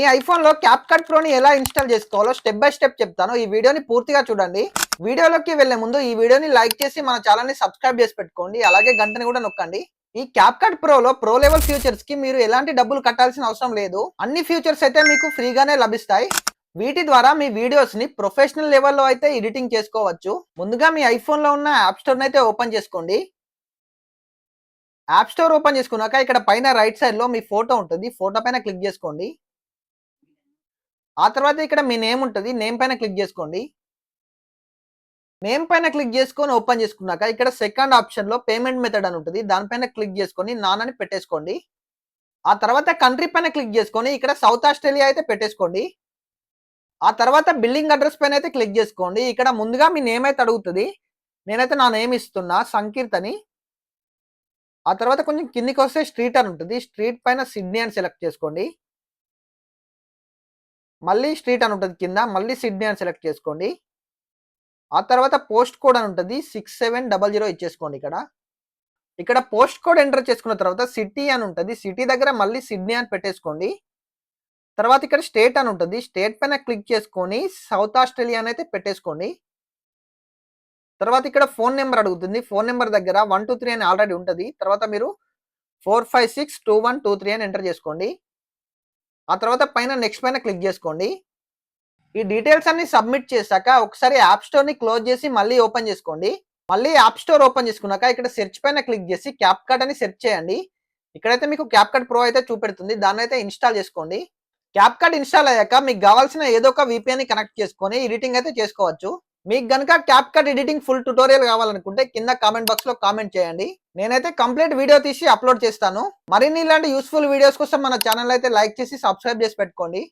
మీ iPhone లో cap cut ప్రోని ఎలా install చేసుకోవాలో స్టెప్ బై స్టెప్ చెప్తాను. ఈ వీడియోని పూర్తిగా చూడండి. వీడియోలోకి వెళ్లే ముందు ఈ వీడియోని లైక్ చేసి మన ఛానల్ ని సబ్స్క్రైబ్ చేసి పెట్టుకోండి. అలాగే గంటని కూడా నొక్కండి. ఈ క్యాప్ కట్ ప్రోలో ప్రో లెవెల్ ఫీచర్స్ కి మీరు ఎలాంటి డబ్బులు కట్టాల్సిన అవసరం లేదు. అన్ని ఫీచర్స్ అయితే మీకు ఫ్రీగానే లభిస్తాయి. వీటి ద్వారా మీ వీడియోస్ ని ప్రొఫెషనల్ లెవెల్లో అయితే ఎడిటింగ్ చేసుకోవచ్చు. ముందుగా మీ ఐఫోన్ లో ఉన్న యాప్ స్టోర్ అయితే ఓపెన్ చేసుకోండి. యాప్ స్టోర్ ఓపెన్ చేసుకున్నాక ఇక్కడ పైన రైట్ సైడ్ లో మీ ఫోటో ఉంటుంది. ఫోటో పైన క్లిక్ చేసుకోండి. ఆ తర్వాత ఇక్కడ మీ నేమ్ ఉంటుంది. నేమ్ పైన క్లిక్ చేసుకోండి. నేమ్ పైన క్లిక్ చేసుకొని ఓపెన్ చేసుకున్నాక ఇక్కడ సెకండ్ ఆప్షన్ లో పేమెంట్ మెథడ్ అని ఉంటుంది. దానిపైన క్లిక్ చేసుకొని నాన్ అని పెట్టేసుకోండి. ఆ తర్వాత కంట్రీ పైన క్లిక్ చేసుకొని ఇక్కడ సౌత్ ఆస్ట్రేలియా అయితే పెట్టేసుకోండి. ఆ తర్వాత బిల్లింగ్ అడ్రస్ పైన అయితే క్లిక్ చేసుకోండి. ఇక్కడ ముందుగా మీ నేమ్ అయితే అడుగుతుంది. నేనైతే నా నేమ్ ఇస్తున్నా, సంకీర్త్ అని. ఆ తర్వాత కొంచెం కిందికి వస్తే స్ట్రీట్ అని ఉంటుంది. స్ట్రీట్ పైన సిడ్నీ అని సెలెక్ట్ చేసుకోండి. మళ్ళీ స్ట్రీట్ అని ఉంటుంది కింద, మళ్ళీ సిడ్నీ అని సెలెక్ట్ చేసుకోండి. ఆ తర్వాత పోస్ట్ కోడ్ అని ఉంటుంది. 6700 ఇచ్చేసుకోండి. ఇక్కడ పోస్ట్ కోడ్ ఎంటర్ చేసుకున్న తర్వాత సిటీ అని ఉంటుంది. సిటీ దగ్గర మళ్ళీ సిడ్నీ అని పెట్టేసుకోండి. తర్వాత ఇక్కడ స్టేట్ అని ఉంటుంది. స్టేట్ పైన క్లిక్ చేసుకొని సౌత్ ఆస్ట్రేలియా అని అయితే పెట్టేసుకోండి. తర్వాత ఇక్కడ ఫోన్ నెంబర్ అడుగుతుంది. ఫోన్ నెంబర్ దగ్గర 123 అని ఆల్రెడీ ఉంటుంది. తర్వాత మీరు 4562123 అని ఎంటర్ చేసుకోండి. ఆ తర్వాత పైన నెక్స్ట్ పైన క్లిక్ చేసుకోండి. ఈ డీటెయిల్స్ అన్ని సబ్మిట్ చేశాక ఒకసారి యాప్ స్టోర్ ని క్లోజ్ చేసి మళ్ళీ ఓపెన్ చేసుకోండి. మళ్ళీ యాప్ స్టోర్ ఓపెన్ చేసుకున్నాక ఇక్కడ సెర్చ్ పైన క్లిక్ చేసి క్యాప్ కట్ అని సెర్చ్ చేయండి. ఇక్కడైతే మీకు క్యాప్ కట్ ప్రో అయితే చూపెడుతుంది. దాన్ని అయితే ఇన్స్టాల్ చేసుకోండి. క్యాప్ కట్ ఇన్స్టాల్ అయ్యాక మీకు కావాల్సిన ఏదో ఒక VPN ని కనెక్ట్ చేసుకొని ఎడిటింగ్ అయితే చేసుకోవచ్చు. మీకు గనుక cap cut editing full tutorial కావాలనుకుంటే కింద కామెంట్ బాక్స్ లో కామెంట్ చేయండి. నేనైతే కంప్లీట్ వీడియో తీసి అప్లోడ్ చేస్తాను. మరిన్ని ఇలాంటి యూస్ఫుల్ వీడియోస్ కోసం మన ఛానల్ అయితే లైక్ చేసి సబ్స్క్రైబ్ చేసి పెట్టుకోండి.